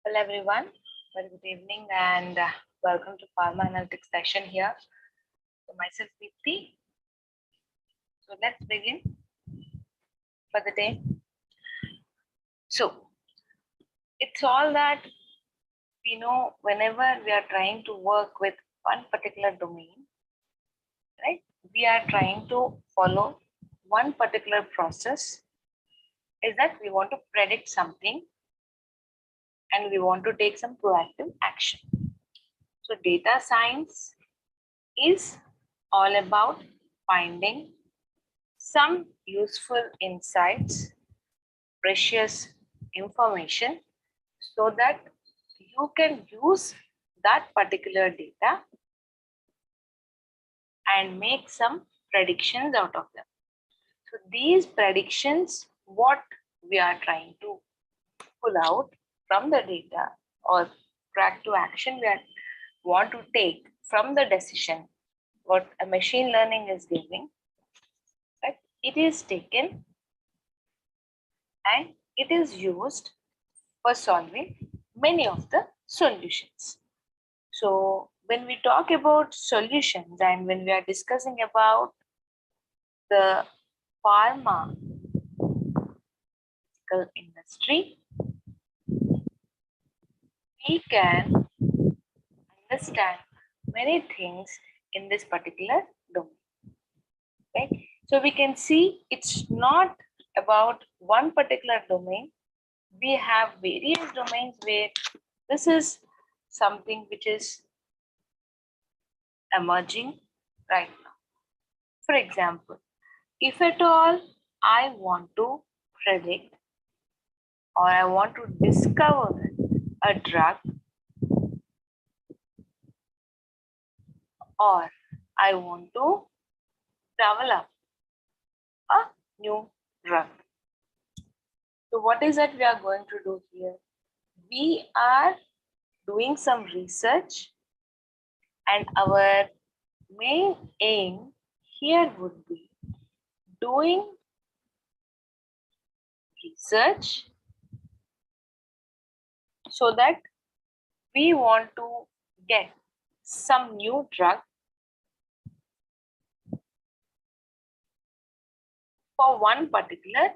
Hello everyone, very good evening and welcome to Pharma Analytics session here. So myself Deepti. So let's begin for the day. So it's all that we know whenever we are trying to work with one particular domain, right? We are trying to follow one particular process is that we want to predict something and we want to take some proactive action. So data science is all about finding some useful insights, precious information, so that you can use that particular data and make some predictions out of them. So these predictions, what we are trying to pull out from the data or track to action we want to take from the decision, what a machine learning is giving, right? It is taken and it is used for solving many of the solutions. So when we talk about solutions and when we are discussing about the pharmaceutical industry, we can understand many things in this particular domain. Right? So we can see it's not about one particular domain. We have various domains where this is something which is emerging right now. For example, if at all I want to predict or I want to discover a drug or I want to develop a new drug. So what is that we are going to do here? We are doing some research and our main aim here would be doing research so that we want to get some new drug for one particular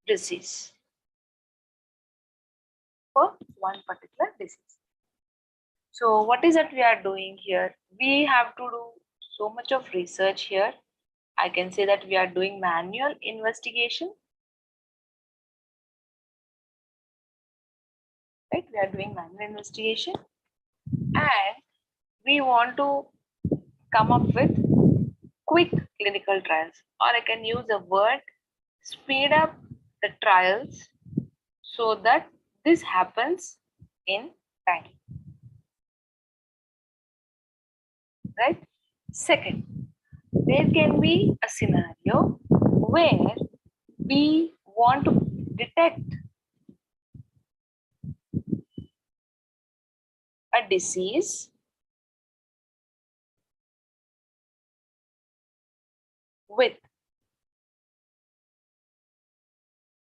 disease. For one particular disease. So what is that we are doing here? We have to do so much of research here. I can say that we are doing manual investigation. Right? We are doing manual investigation and we want to come up with quick clinical trials, or I can use the word speed up the trials so that this happens in time. Right? Second, there can be a scenario where we want to detect a disease with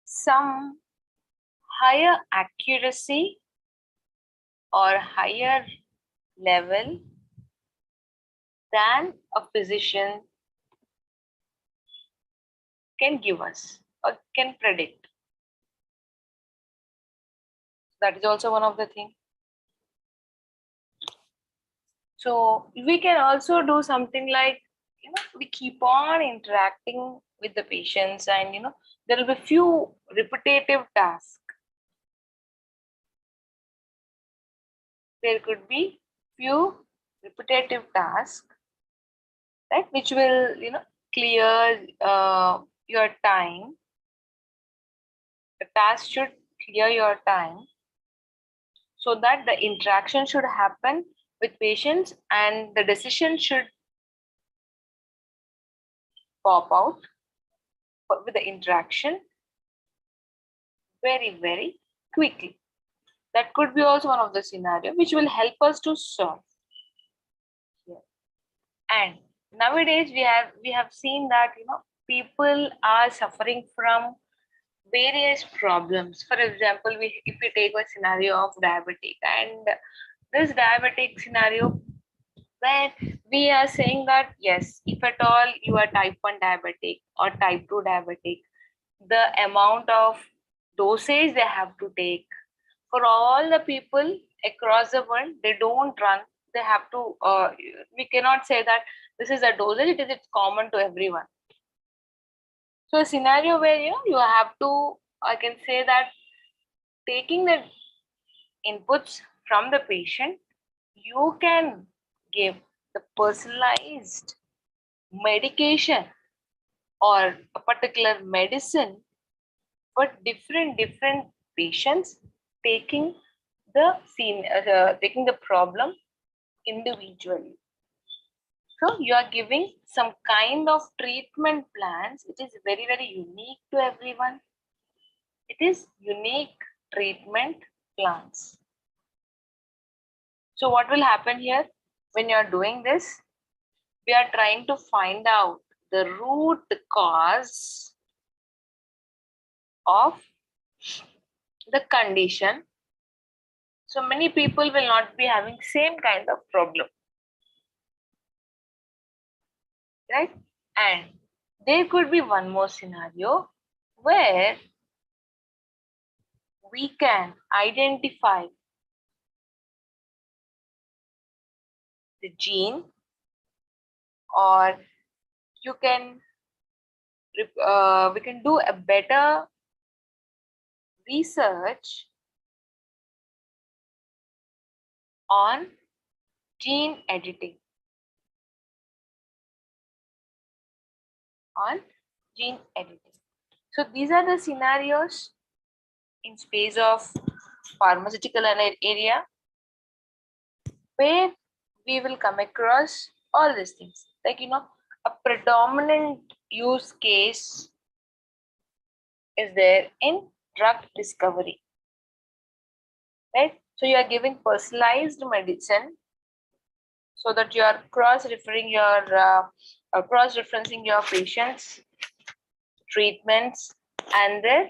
some higher accuracy or higher level than a physician can give us or can predict. That is also one of the things. So we can also do something like, we keep on interacting with the patients and, there will be few repetitive tasks. There could be few repetitive tasks, right, which will, clear your time. The task should clear your time so that the interaction should happen with patients and the decision should pop out with the interaction very, very quickly. That could be also one of the scenario which will help us to solve here. And nowadays we have seen that people are suffering from various problems. For example, if we take a scenario of diabetic, and this diabetic scenario where we are saying that yes, if at all you are type 1 diabetic or type 2 diabetic, the amount of dosage they have to take for all the people across the world, they don't run. They have to. We cannot say that this is a dosage. It's common to everyone. So a scenario where you have to. I can say that taking the inputs from the patient, you can give the personalized medication or a particular medicine for different patients, taking taking the problem individually. So you are giving some kind of treatment plans. It is very unique to everyone. It is unique treatment plans. So what will happen here when you are doing this? We are trying to find out the root cause of the condition. So many people will not be having same kind of problem, right? And there could be one more scenario where we can identify the gene, or you can we can do a better research on gene editing. So these are the scenarios in space of pharmaceutical area where we will come across all these things. Like, a predominant use case is there in drug discovery, right? So you are giving personalized medicine so that you are cross-referencing your patients' treatments and their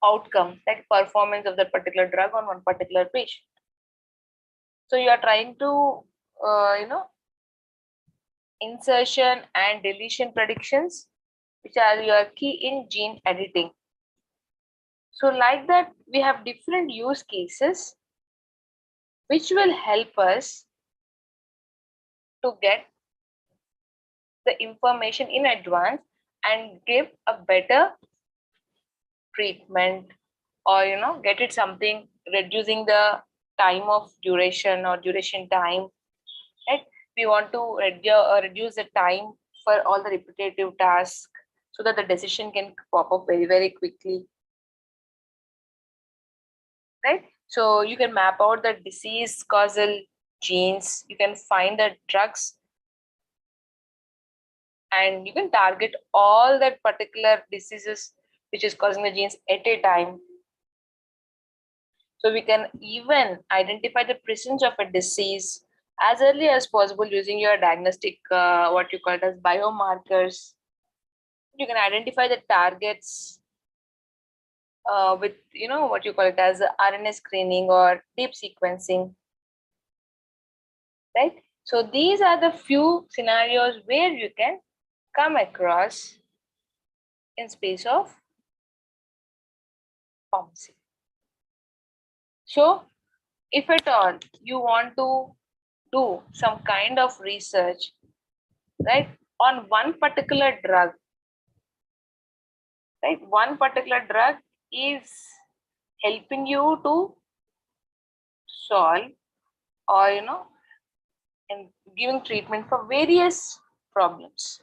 outcome, like performance of that particular drug on one particular patient. So you are trying to, insertion and deletion predictions, which are your key in gene editing. So like that, we have different use cases which will help us to get the information in advance and give a better treatment, or get it something reducing the time of duration or duration time, right? We want to reduce the time for all the repetitive tasks so that the decision can pop up very quickly, right? So you can map out the disease causal genes, you can find the drugs, and you can target all that particular diseases which is causing the genes at a time. So we can even identify the presence of a disease as early as possible using your diagnostic, what you call it as biomarkers. You can identify the targets with, what you call it as RNA screening or deep sequencing, right? So these are the few scenarios where you can come across in space of pharmacy. So if at all you want to do some kind of research, right, on one particular drug, right, one particular drug is helping you to solve, or and giving treatment for various problems,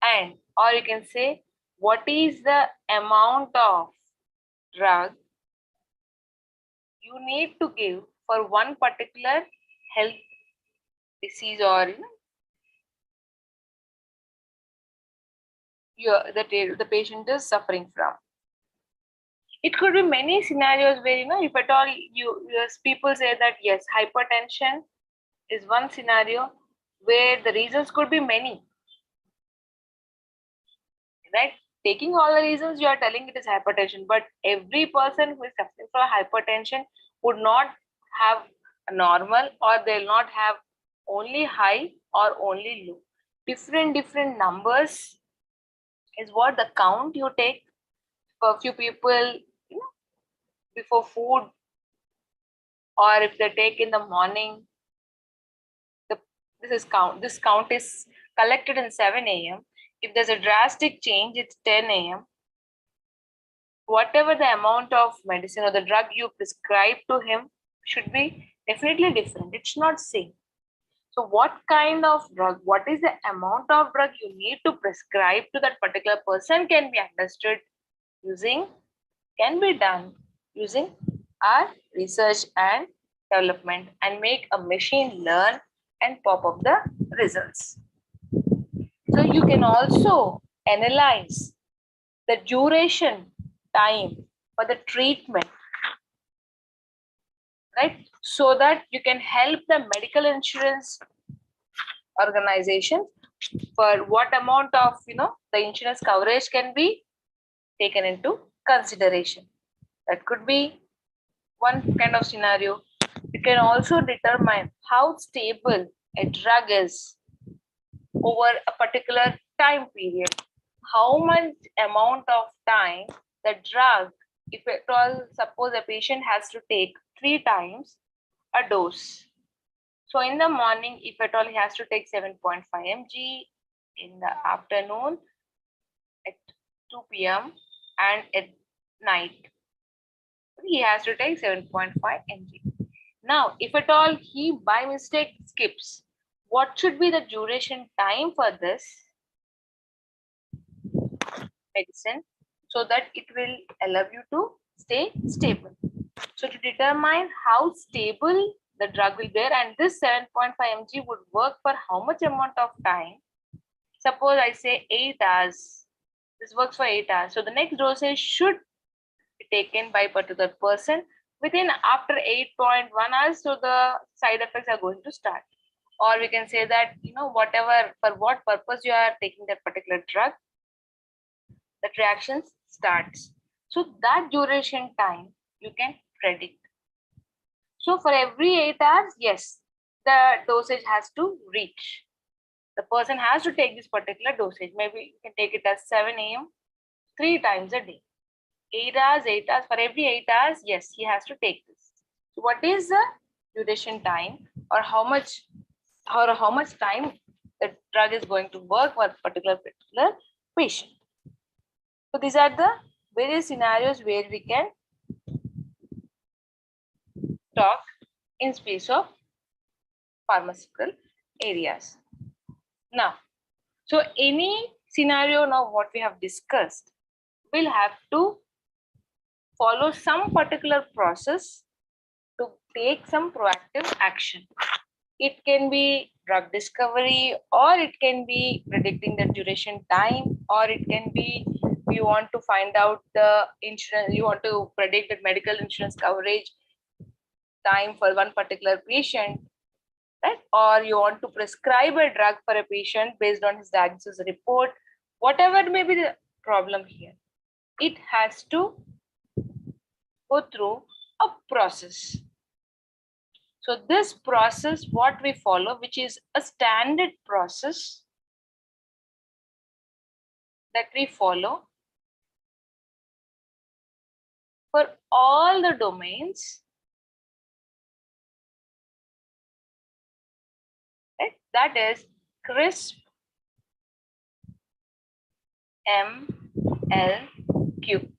and or you can say what is the amount of drug you need to give for one particular health disease, or the patient is suffering from. It could be many scenarios where, if at all people say that yes, hypertension is one scenario where the reasons could be many, right? taking all the reasons, you are telling it is hypertension, but every person who is suffering from hypertension would not have a normal, or they'll not have only high or only low. Different numbers is what the count you take. For a few people, you know, before food, or if they take in the morning, this count is collected in 7 a.m. If there's a drastic change, it's 10 a.m. Whatever the amount of medicine or the drug you prescribe to him should be definitely different. It's not same. So what kind of drug, what is the amount of drug you need to prescribe to that particular person can be understood can be done using our research and development, and make a machine learn and pop up the results. So you can also analyze the duration time for the treatment, right? So that you can help the medical insurance organization for what amount of the insurance coverage can be taken into consideration. That could be one kind of scenario. You can also determine how stable a drug is over a particular time period. How much amount of time the drug, if at all, suppose a patient has to take 3 times a dose. So in the morning, if at all, he has to take 7.5 mg, in the afternoon at 2 p.m. and at night, he has to take 7.5 mg. Now, if at all he by mistake skips, what should be the duration time for this medicine so that it will allow you to stay stable? So to determine how stable the drug will be, and this 7.5 mg would work for how much amount of time? Suppose I say 8 hours. This works for 8 hours. So the next dosage should be taken by a particular person within after 8.1 hours. So the side effects are going to start. Or we can say that, whatever, for what purpose you are taking that particular drug, the reactions starts. So that duration time you can predict. So for every 8 hours, yes, the dosage has to reach. The person has to take this particular dosage. Maybe you can take it as 7 a.m. 3 times a day. 8 hours, 8 hours. For every 8 hours, yes, he has to take this. So what is the duration time, or how much time the drug is going to work for a particular patient? So these are the various scenarios where we can talk in space of pharmaceutical areas. Now, so any scenario now what we have discussed will have to follow some particular process to take some proactive action. It can be drug discovery, or it can be predicting the duration time, or it can be you want to find out the insurance, you want to predict the medical insurance coverage time for one particular patient, right? Or you want to prescribe a drug for a patient based on his diagnosis report. Whatever may be the problem here, it has to go through a process. So this process, what we follow, which is a standard process that we follow for all the domains, right? That is CRISP MLQ.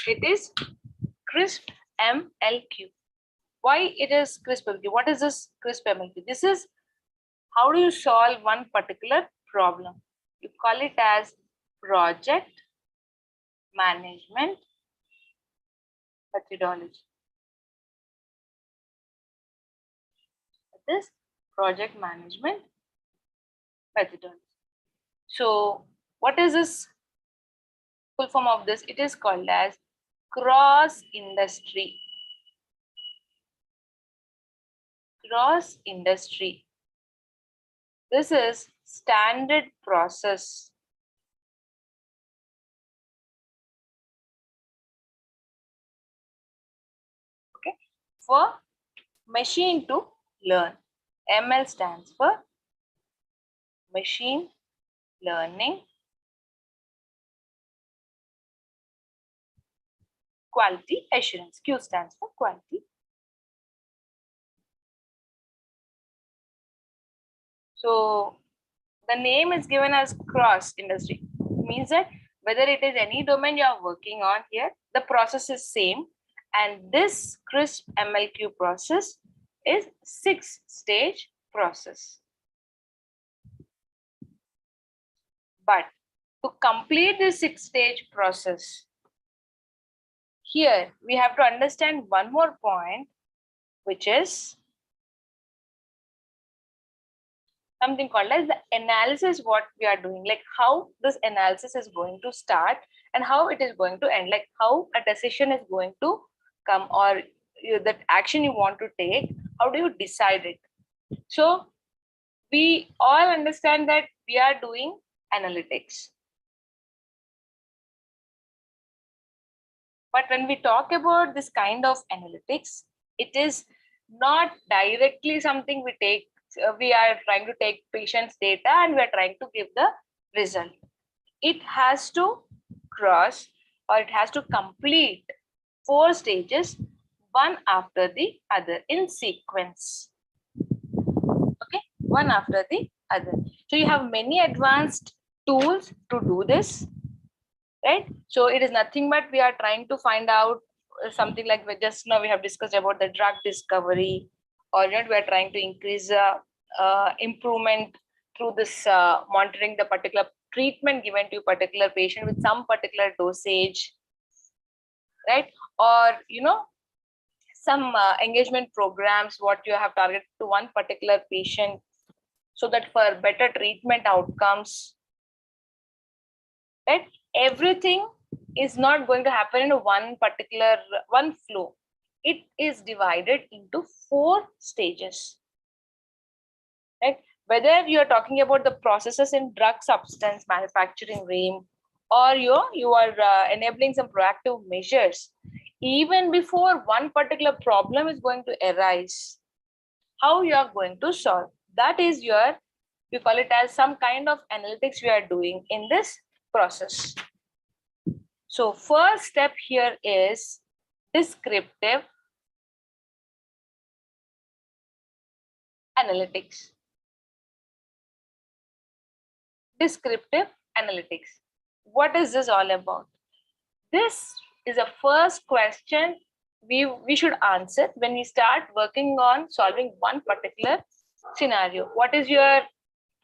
It is CRISP MLQ. Why it is CRISP MLQ? What is this CRISP MLQ? This is how do you solve one particular problem. You call it as project management methodology. This project management methodology. So what is this full form of this? It is called as cross industry. Cross industry. This is standard process for machine to learn. ML stands for machine learning quality assurance. Q stands for quality. So the name is given as cross industry. It means that whether it is any domain you are working on here, the process is same. And this CRISP MLQ process is 6-stage process. But to complete this 6-stage process, here we have to understand one more point, which is something called as the analysis, what we are doing, like how this analysis is going to start and how it is going to end, like how a decision is going to come, or that action you want to take, how do you decide it? So we all understand that we are doing analytics. But when we talk about this kind of analytics, it is not directly something we take. We are trying to take patient's data and we are trying to give the result. It has to cross, or it has to complete 4 stages, one after the other in sequence. Okay, one after the other. So you have many advanced tools to do this, right? So it is nothing but we are trying to find out something like just now we have discussed about the drug discovery, or we are trying to increase improvement through this monitoring the particular treatment given to a particular patient with some particular dosage, right? Or some engagement programs what you have targeted to one particular patient so that for better treatment outcomes, right? Everything is not going to happen in one flow. It is divided into 4 stages, right? Whether you are talking about the processes in drug substance manufacturing realm, or you are enabling some proactive measures even before one particular problem is going to arise, how you are going to solve, that is we call it as some kind of analytics we are doing in this process. So first step here is descriptive analytics. Descriptive analytics. What is this all about? This is a first question we should answer when we start working on solving one particular scenario. What is your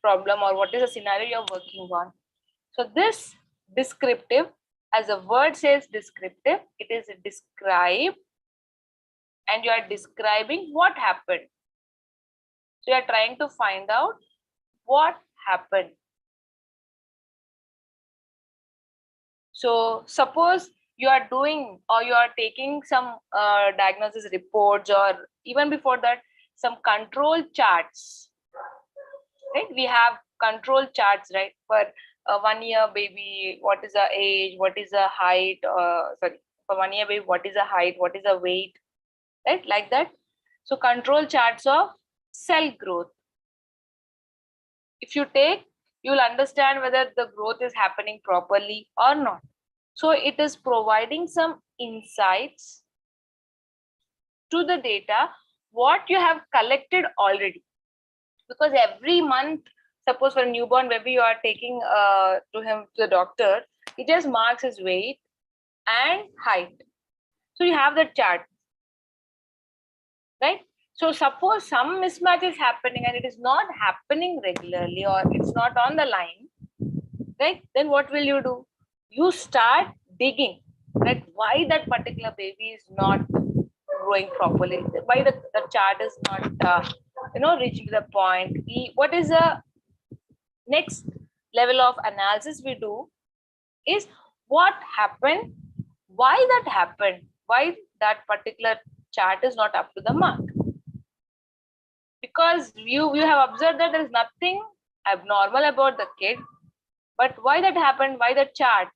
problem, or what is the scenario you're working on? So this descriptive, as the word says descriptive, it is describe, and you are describing what happened. So you are trying to find out what happened. So suppose you are doing, or you are taking some diagnosis reports, or even before that some control charts, right? We have control charts, right? For a 1-year baby, what is the age, what is the height, for 1-year baby, what is the height, what is the weight, right? Like that. So control charts of cell growth. If you take, you will understand whether the growth is happening properly or not. So it is providing some insights to the data what you have collected already. Because every month, suppose for a newborn baby, you are taking to the doctor, he just marks his weight and height. So you have the chart, right? So suppose some mismatch is happening and it is not happening regularly, or it's not on the line, right? Then what will you do? You start digging, right? Why that particular baby is not growing properly? Why the chart is not reaching the point? What is the next level of analysis we do is what happened, why that happened, why that particular chart is not up to the mark. Because you have observed that there is nothing abnormal about the kid, but why that happened, why the chart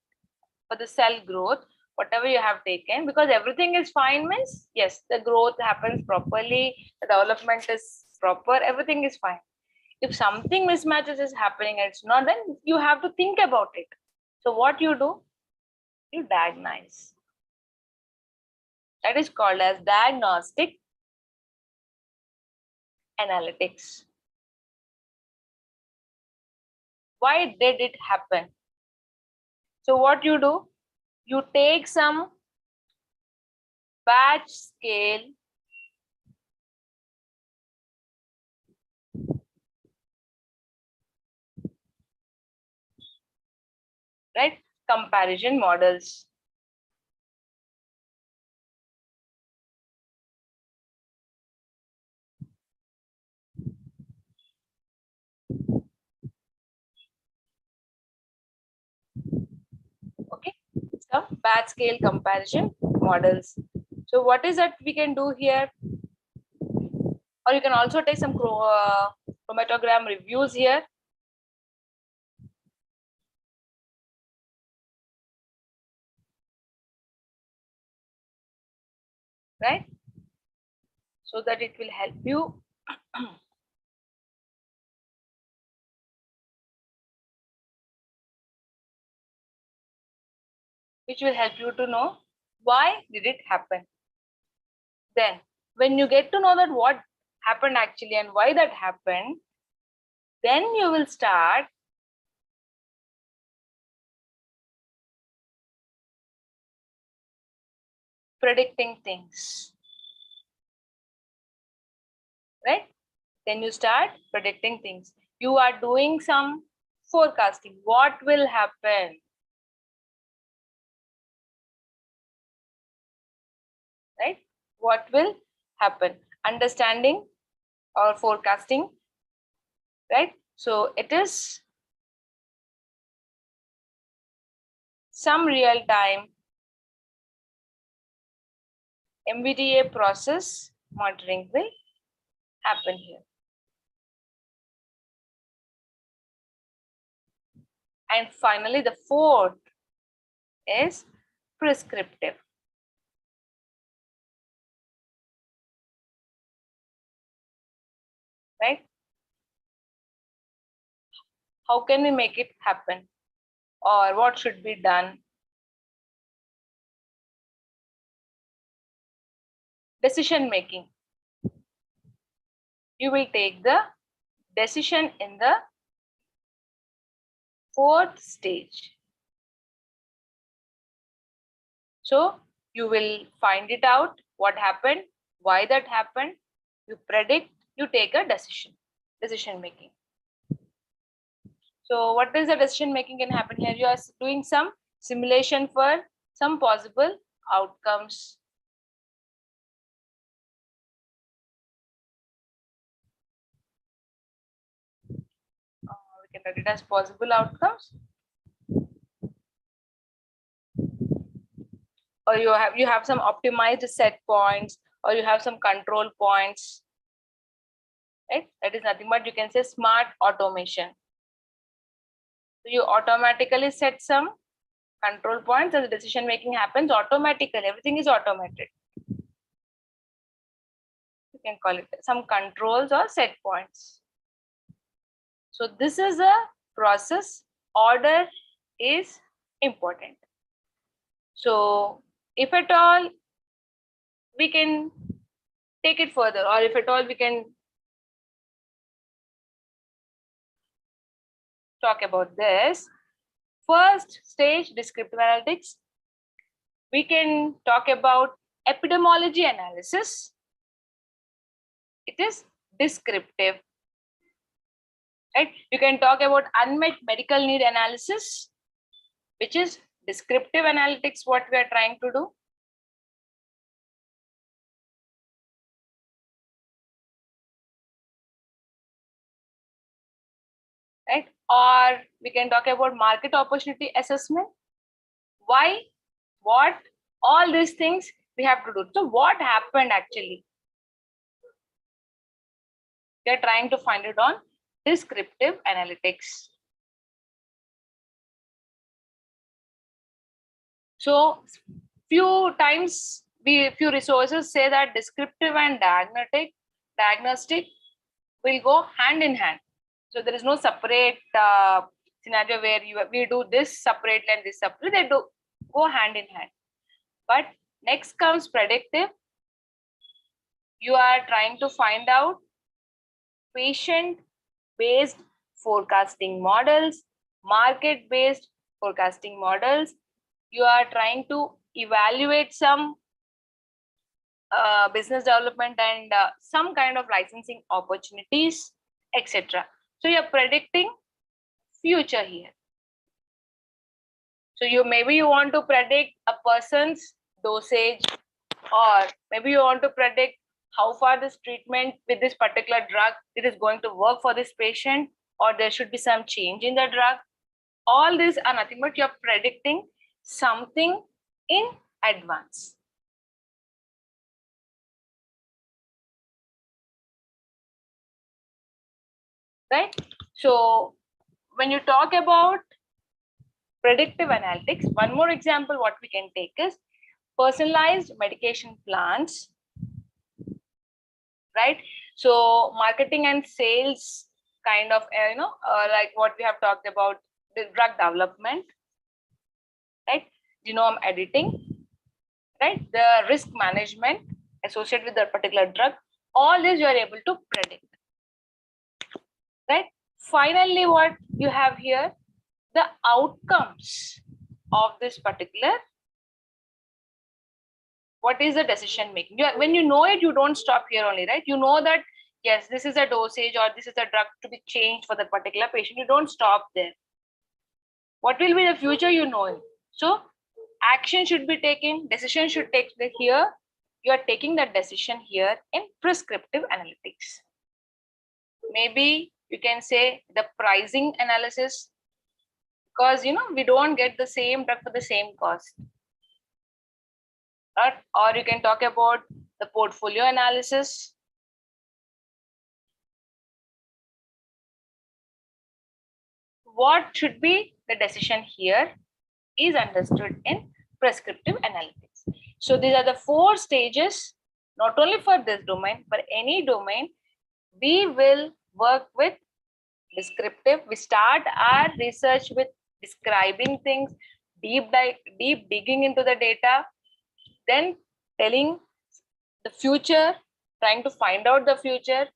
for the cell growth whatever you have taken, because everything is fine means yes, the growth happens properly, the development is proper, everything is fine. If something mismatches is happening and it's not, then you have to think about it. So what you do, you diagnose. That is called as diagnostic analytics. Why did it happen? So what you do, you take some batch scale right comparison models. Okay, some batch scale comparison models. So what is that we can do here? Or you can also take some chromatogram reviews here. Right? So that it will help you which will help you to know why did it happen. Then when you get to know that what happened actually and why that happened, then you will start predicting things. Right? Then you start predicting things. You are doing some forecasting. What will happen? Right? What will happen? Understanding or forecasting. Right? So it is some real-time MBDA process monitoring will happen here. And finally, the fourth is prescriptive. Right? How can we make it happen? Or what should be done? Decision making. You will take the decision in the fourth stage. So you will find it out what happened, why that happened, you predict, you take a decision making. So what is the decision making can happen here? You are doing some simulation for some possible outcomes. We can write it as possible outcomes. Or you have some optimized set points, or you have some control points. Right? That is nothing but you can say smart automation. So you automatically set some control points and the decision making happens automatically. Everything is automated. You can call it some controls or set points. So this is a process. Order is important. So if at all we can take it further, or if at all we can talk about this. First stage, descriptive analytics. We can talk about epidemiology analysis. It is descriptive. Right? You can talk about unmet medical need analysis, which is descriptive analytics, what we are trying to do. Right? Or we can talk about market opportunity assessment. Why, what, all these things we have to do. So what happened actually? We are trying to find it on descriptive analytics. So few times few resources say that descriptive and diagnostic will go hand in hand. So there is no separate scenario where we do this separately and this separately. They do go hand in hand. But next comes predictive. You are trying to find out patient-based forecasting models, market-based forecasting models. You are trying to evaluate some business development and some kind of licensing opportunities, etc. So you're predicting future here. So maybe you want to predict a person's dosage, or maybe you want to predict how far this treatment with this particular drug it is going to work for this patient, or there should be some change in the drug. All these are nothing but you're predicting something in advance. Right? So when you talk about predictive analytics, one more example what we can take is personalized medication plans, right? So marketing and sales kind of, like what we have talked about, the drug development, right? Genome editing, right? The risk management associated with that particular drug, all this you are able to predict, right? Finally, what you have here, the outcomes of this particular, what is the decision making? When you know it, you don't stop here only, right? You know that, yes, this is a dosage or this is a drug to be changed for the particular patient. You don't stop there. What will be the future, you know it. So action should be taken, decision should take here. You are taking that decision here in prescriptive analytics. Maybe you can say the pricing analysis, because we don't get the same drug for the same cost. Right? Or you can talk about the portfolio analysis. What should be the decision here is understood in prescriptive analytics. So these are the 4 stages, not only for this domain, but any domain. We will work with descriptive. We start our research with describing things, deep digging into the data, then telling the future, trying to find out the future.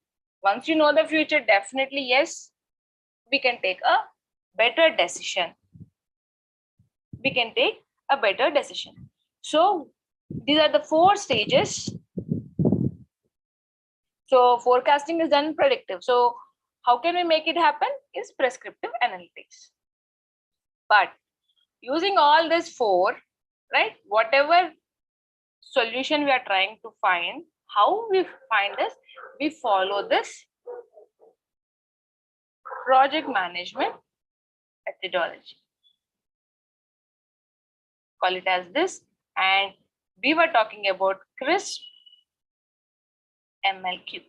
Once you know the future, definitely, yes, we can take a better decision. We can take a better decision. So these are the 4 stages. So forecasting is done predictive. So how can we make it happen? Is prescriptive analytics. But using all these 4, right, whatever solution we are trying to find, how we find this, we follow this project management methodology. Call it as this. And we were talking about CRISP MLQ.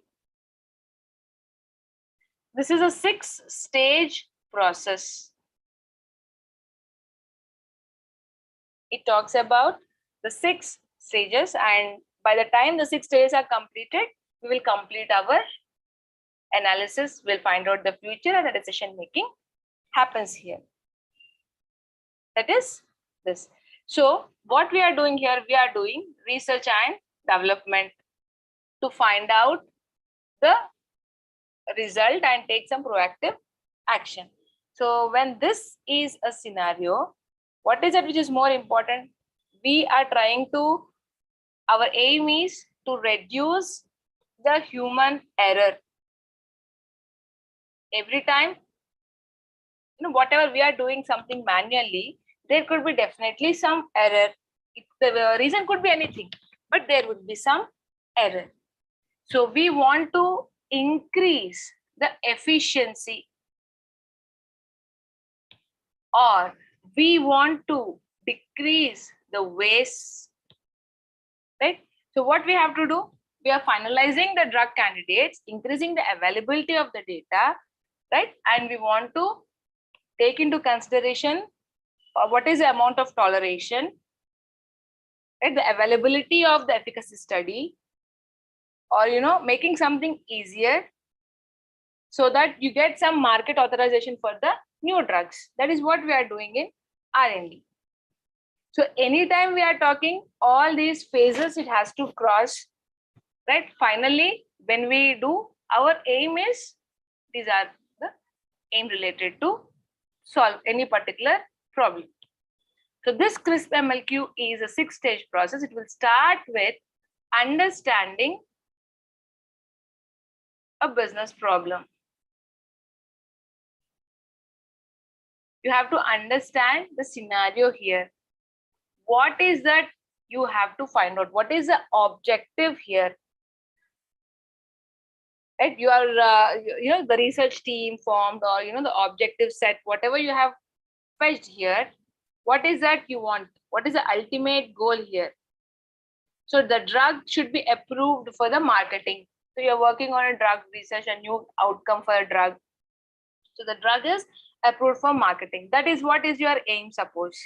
This is a 6-stage process. It talks about the 6 stages, and by the time the 6 stages are completed, we will complete our analysis. We'll find out the future, and the decision making happens here. That is this. So what we are doing here, we are doing research and development to find out the result and take some proactive action. So when this is a scenario, what is it which is more important? We are trying to, our aim is to reduce the human error. Every time, whatever we are doing something manually, there could be definitely some error. The reason could be anything, but there would be some error. So we want to increase the efficiency, or we want to decrease the waste, right? So what we have to do, we are finalizing the drug candidates, increasing the availability of the data, right? And we want to take into consideration what is the amount of toleration, right? The availability of the efficacy study, or making something easier so that you get some market authorization for the new drugs. That is what we are doing in R&D. So anytime we are talking all these phases, it has to cross, right? Finally, when we do, our aim is, these are the aim related to solve any particular problem. So this CRISP MLQ is a 6-stage process. It will start with understanding a business problem. You have to understand the scenario here. What is that you have to find out? What is the objective here? Right? You are, the research team formed, or the objective set, whatever you have fetched here. What is that you want? What is the ultimate goal here? So the drug should be approved for the marketing. So you're working on a drug research, a new outcome for a drug. So the drug is approved for marketing. That is what is your aim, suppose.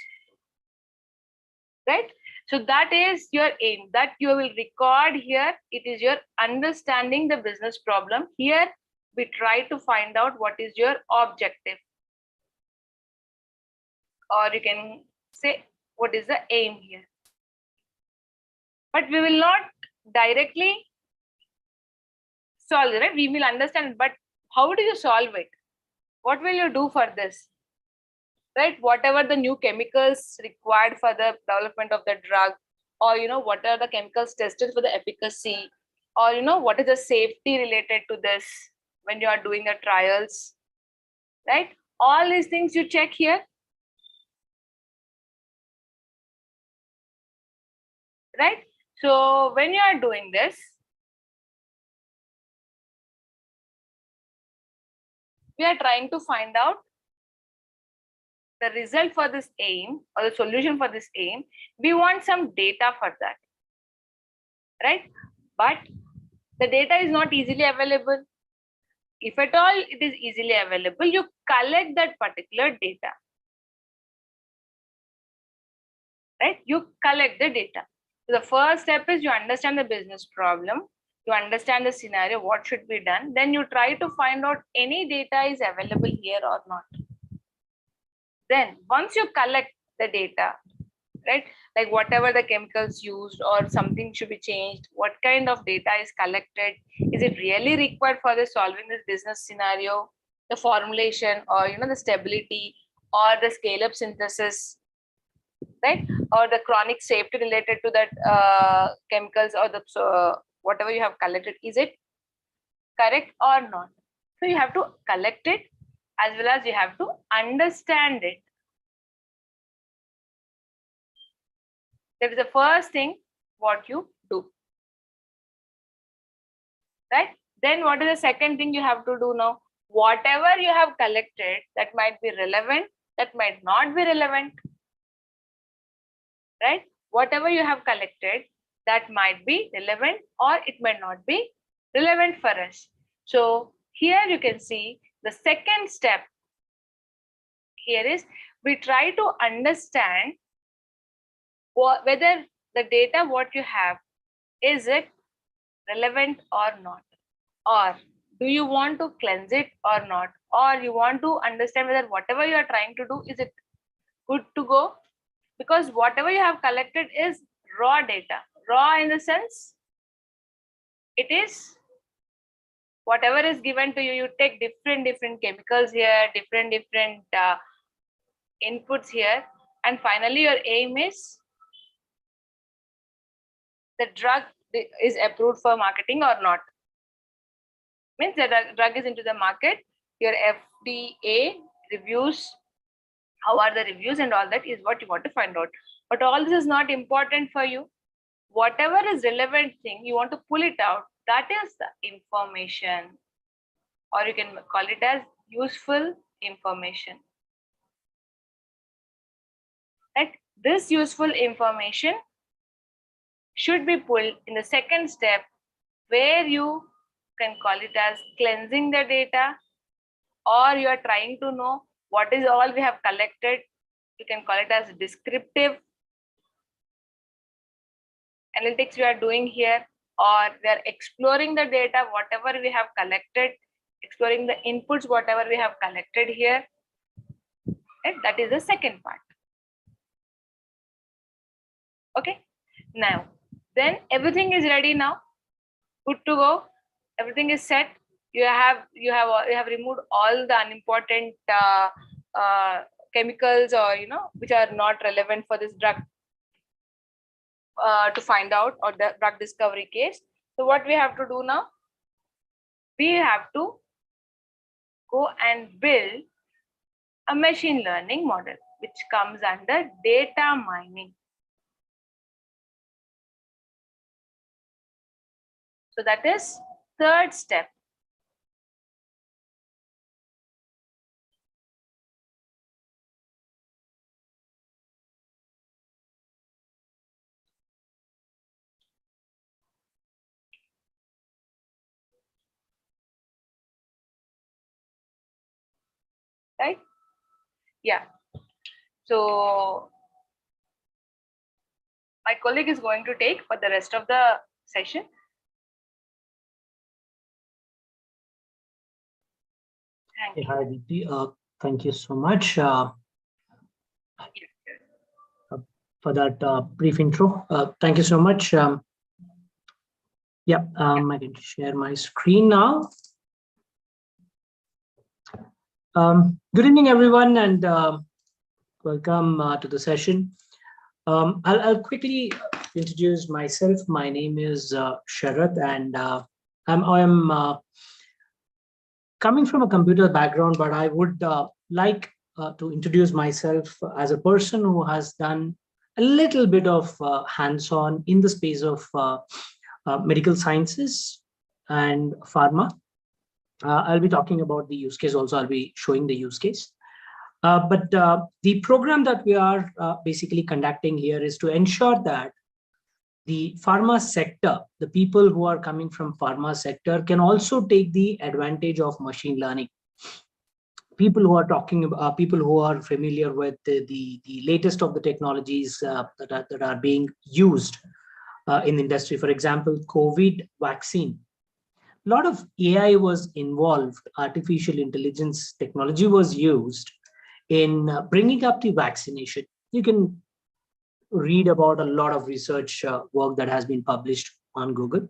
Right? So that is your aim, that you will record here. It is your understanding the business problem. Here, we try to find out what is your objective. Or you can say, what is the aim here? But we will not directly solve it, right? We will understand it, but how do you solve it? What will you do for this? Right? Whatever the new chemicals required for the development of the drug, or what are the chemicals tested for the efficacy, or what is the safety related to this when you are doing the trials, right? All these things you check here. Right? So when you are doing this, we are trying to find out the result for this aim, or the solution for this aim. We want some data for that, right? But the data is not easily available. If at all it is easily available, you collect that particular data, right? You collect the data. So the first step is you understand the business problem, you understand the scenario, what should be done. Then you try to find out any data is available here or not. Then once you collect the data, right, like whatever the chemicals used or something should be changed, what kind of data is collected, is it really required for the solving this business scenario, the formulation, or the stability, or the scale up synthesis, right, or the chronic safety related to that chemicals, or the whatever you have collected, is it correct or not? So you have to collect it, as well as you have to understand it. That is the first thing what you do, right? Then what is the second thing you have to do now? Whatever you have collected, that might be relevant, that might not be relevant, right? Whatever you have collected, that might be relevant or it might not be relevant for us. So here you can see the second step here is we try to understand whether the data what you have, is it relevant or not, or do you want to cleanse it or not, or you want to understand whether whatever you are trying to do, is it good to go? Because whatever you have collected is raw data. Raw in the sense, it is whatever is given to you. You take different chemicals here, different inputs here, and finally your aim is the drug is approved for marketing or not. Means the drug is into the market, your FDA reviews, how are the reviews and all that is what you want to find out. But all this is not important for you. Whatever is relevant thing, you want to pull it out. That is the information, or you can call it as useful information. Right? This useful information should be pulled in the second step, where you can call it as cleansing the data, or you are trying to know what is all we have collected. You can call it as descriptive, analytics we are doing here, or we are exploring the data, whatever we have collected, exploring the inputs, whatever we have collected here. Right? That is the second part. Okay. Now, then everything is ready now. Good to go. Everything is set. You have removed all the unimportant chemicals, or which are not relevant for this drug to find out, or the drug discovery case. So what we have to do now? We have to go and build a machine learning model, which comes under data mining. So that is third step. Right? Yeah. So my colleague is going to take for the rest of the session. Thank you. Hi, Aditi. Thank you so much for that brief intro. Thank you so much. I can share my screen now. Good evening, everyone, and welcome to the session. I'll quickly introduce myself. My name is Sharath, and I'm coming from a computer background, but I would like to introduce myself as a person who has done a little bit of hands-on in the space of medical sciences and pharma. I'll be talking about the use case also. I'll be showing the use case. But the program that we are basically conducting here is to ensure that the pharma sector, the people who are coming from pharma sector, can also take the advantage of machine learning. People who are talking about, people who are familiar with the latest of the technologies that are being used in the industry. For example, COVID vaccine. A lot of AI was involved, artificial intelligence technology was used in bringing up the vaccination. You can read about a lot of research work that has been published on Google.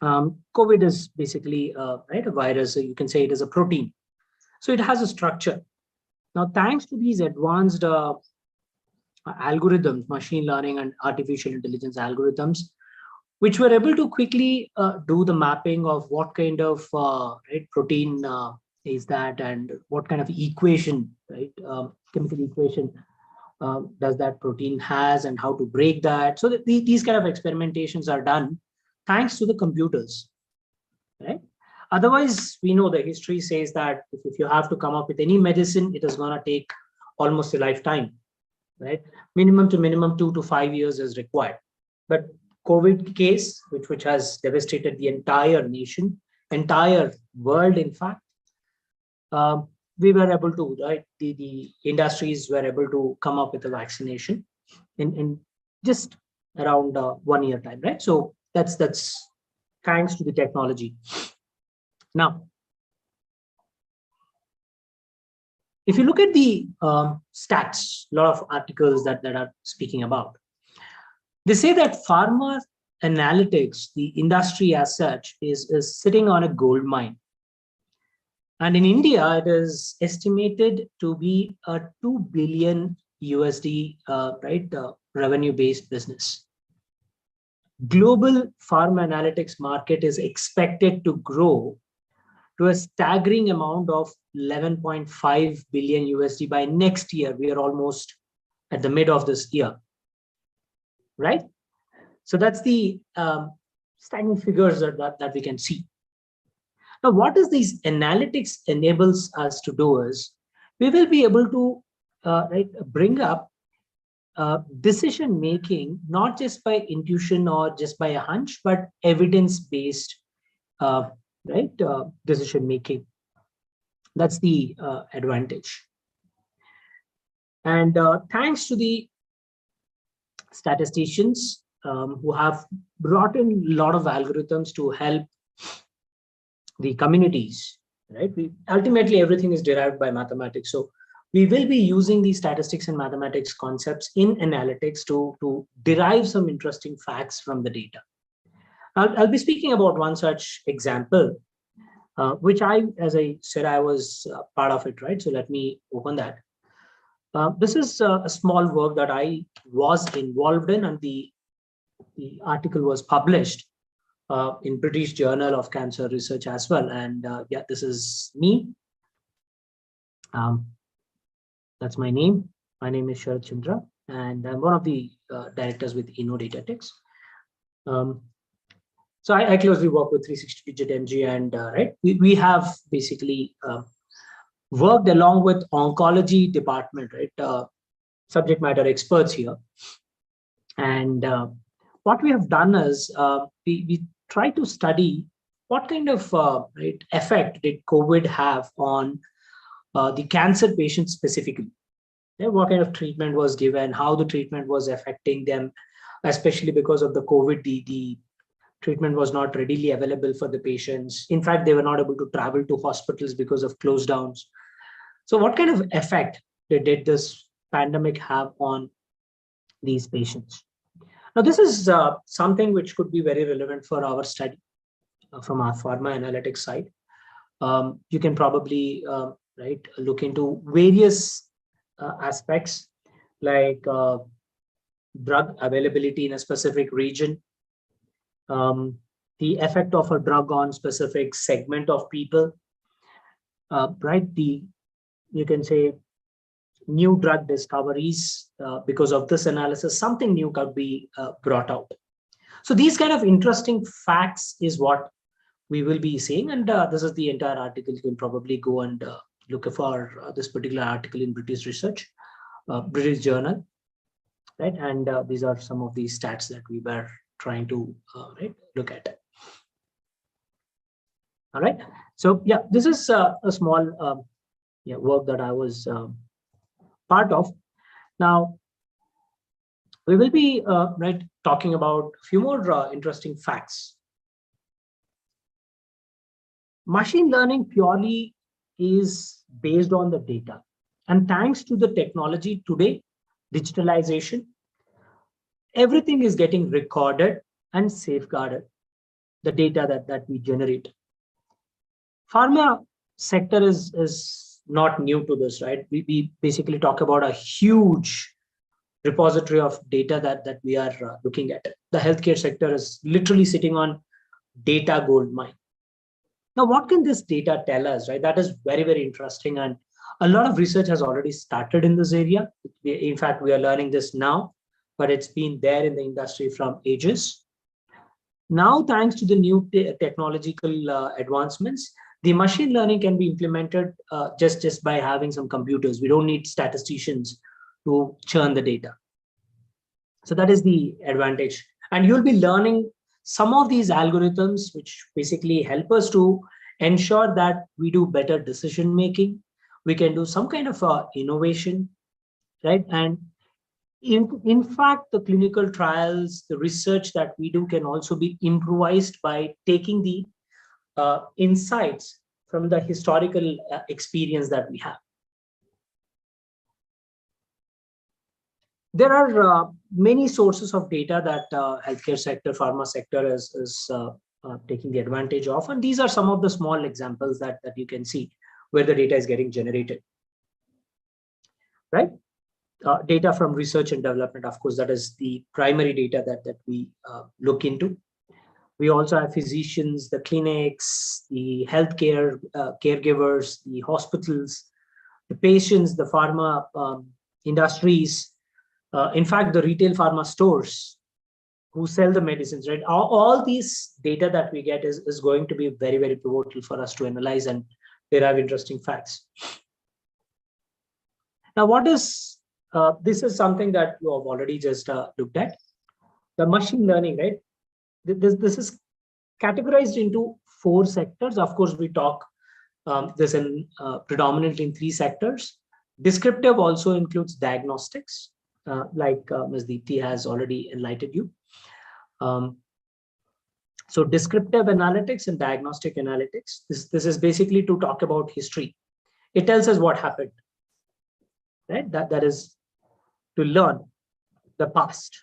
COVID is basically a virus, so you can say it is a protein. So it has a structure. Now, thanks to these advanced algorithms, machine learning and artificial intelligence algorithms, which were able to quickly do the mapping of what kind of protein is that, and what kind of equation, chemical equation does that protein has, and how to break that. So that these kind of experimentations are done thanks to the computers, right? Otherwise, we know the history says that if you have to come up with any medicine, it is going to take almost a lifetime, right? Minimum 2 to 5 years is required. But COVID case, which has devastated the entire nation, entire world, in fact, we were able to, the industries were able to come up with a vaccination in just around 1 year time, right? So that's thanks to the technology. Now, if you look at the stats, a lot of articles that are speaking about, they say that pharma analytics, the industry as such, is sitting on a gold mine. And in India, it is estimated to be a $2 billion USD revenue-based business. Global pharma analytics market is expected to grow to a staggering amount of 11.5 billion USD by next year. We are almost at the mid of this year, right? So that's the staggering figures that we can see. Now, what does these analytics enables us to do is, we will be able to bring up decision making, not just by intuition or just by a hunch, but evidence-based decision making. That's the advantage. And thanks to the statisticians, who have brought in a lot of algorithms to help the communities, right? Ultimately, everything is derived by mathematics. So we will be using these statistics and mathematics concepts in analytics to derive some interesting facts from the data. I'll be speaking about one such example, which as I said, I was part of it, right? So let me open that. This is a small work that I was involved in, and the article was published in British Journal of Cancer Research as well. And yeah, this is me. That's my name. My name is Sharat Chandra, and I'm one of the directors with Innodatatics. So I closely work with 360DigiTMG, and right, we have basically worked along with oncology department, right, subject matter experts here. And what we have done is we try to study what kind of right, effect did COVID have on the cancer patients specifically. What kind of treatment was given, how the treatment was affecting them, especially because of the COVID, the treatment was not readily available for the patients. In fact, they were not able to travel to hospitals because of close downs. So what kind of effect did this pandemic have on these patients? Now, this is something which could be very relevant for our study from our pharma analytics side. You can probably right, look into various aspects like drug availability in a specific region, the effect of a drug on specific segment of people, right? You can say new drug discoveries because of this analysis, something new could be brought out. So these kind of interesting facts is what we will be seeing, and this is the entire article. You can probably go and look for this particular article in British Research, British Journal, right? And these are some of the stats that we were trying to right, look at. All right. So yeah, this is a small yeah, work that I was part of. Now, we will be right, talking about a few more interesting facts. Machine learning purely is based on the data. And thanks to the technology today, digitalization, everything is getting recorded and safeguarded, the data that we generate. Pharma sector is not new to this, right? We basically talk about a huge repository of data that we are looking at. The healthcare sector is literally sitting on data gold mine. Now, what can this data tell us, right? That is very, very interesting. And a lot of research has already started in this area. In fact, we are learning this now, but it's been there in the industry from ages. Now, thanks to the new technological advancements, the machine learning can be implemented just by having some computers. We don't need statisticians to churn the data. So that is the advantage. And you'll be learning some of these algorithms, which basically help us to ensure that we do better decision making. We can do some kind of innovation, right? And in fact, the clinical trials, the research that we do can also be improvised by taking the insights from the historical experience that we have. There are many sources of data that healthcare sector, pharma sector is taking the advantage of. And these are some of the small examples that you can see where the data is getting generated, right? Data from research and development, of course, that is the primary data that we look into. We also have physicians, the clinics, the healthcare caregivers, the hospitals, the patients, the pharma industries, in fact, the retail pharma stores who sell the medicines, right? All these data that we get is going to be very, very pivotal for us to analyze and derive interesting facts. Now, what is, this is something that you have already just looked at. The machine learning, right? This is categorized into 4 sectors. Of course, we talk this in predominantly in 3 sectors. Descriptive also includes diagnostics, like Ms. Deepti has already enlightened you. So descriptive analytics and diagnostic analytics, this is basically to talk about history. It tells us what happened, right? That is to learn the past.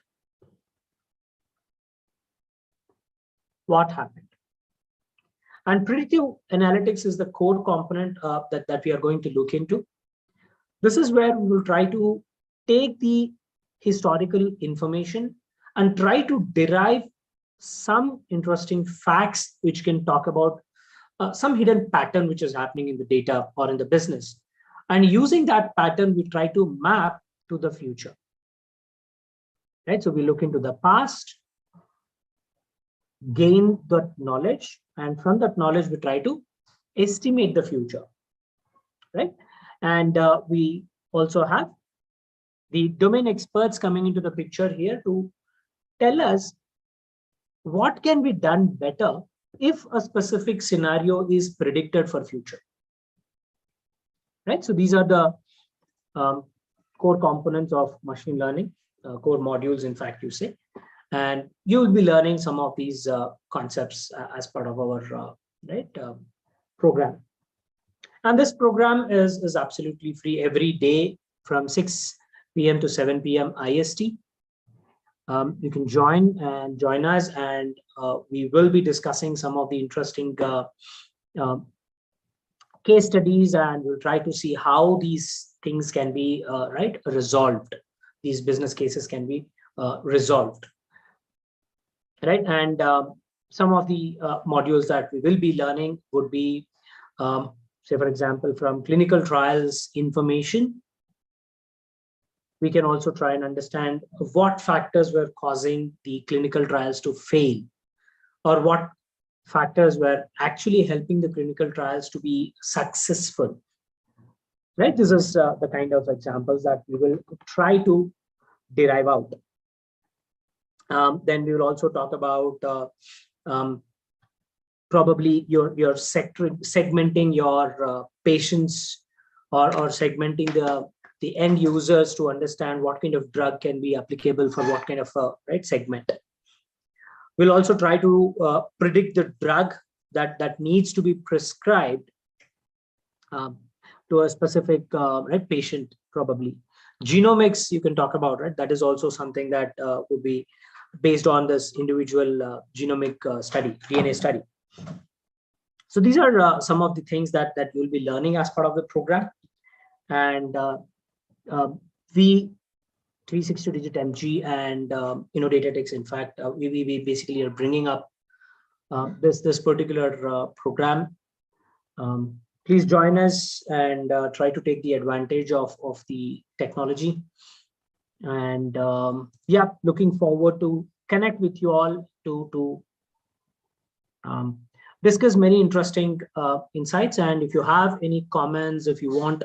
What happened? And predictive analytics is the core component that we are going to look into. This is where we will try to take the historical information and try to derive some interesting facts which can talk about some hidden pattern which is happening in the data or in the business. And using that pattern, we try to map to the future. Right? So we look into the past, gain that knowledge, and from that knowledge, we try to estimate the future. Right? And we also have the domain experts coming into the picture here to tell us what can be done better if a specific scenario is predicted for future. Right? So these are the core components of machine learning, core modules, in fact, you say. And you will be learning some of these concepts as part of our program. And this program is absolutely free every day from 6 p.m. to 7 p.m. IST. You can join us, and we will be discussing some of the interesting case studies, and we'll try to see how these things can be resolved. These business cases can be resolved, right? And some of the modules that we will be learning would be, say, for example, from clinical trials information. We can also try and understand what factors were causing the clinical trials to fail, or what factors were actually helping the clinical trials to be successful. Right? This is the kind of examples that we will try to derive out. Then we will also talk about probably your sector, segmenting your patients, or segmenting the end users to understand what kind of drug can be applicable for what kind of segment. We'll also try to predict the drug that needs to be prescribed to a specific patient, probably. Genomics, you can talk about, right? That is also something that would be based on this individual genomic study, DNA study. So these are some of the things that you'll be learning as part of the program. And we 360DigiTMG and Innodatatics, in fact, we basically are bringing up this particular program. Please join us and try to take the advantage of the technology. And yeah, looking forward to connect with you all to discuss many interesting insights. And if you have any comments, if you want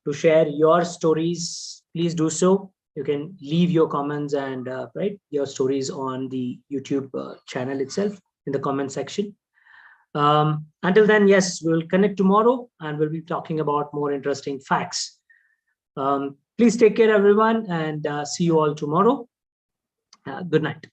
to share your stories, please do so. You can leave your comments and write your stories on the YouTube channel itself in the comment section. Until then, yes, we'll connect tomorrow and we'll be talking about more interesting facts. Please take care, everyone, and see you all tomorrow. Good night.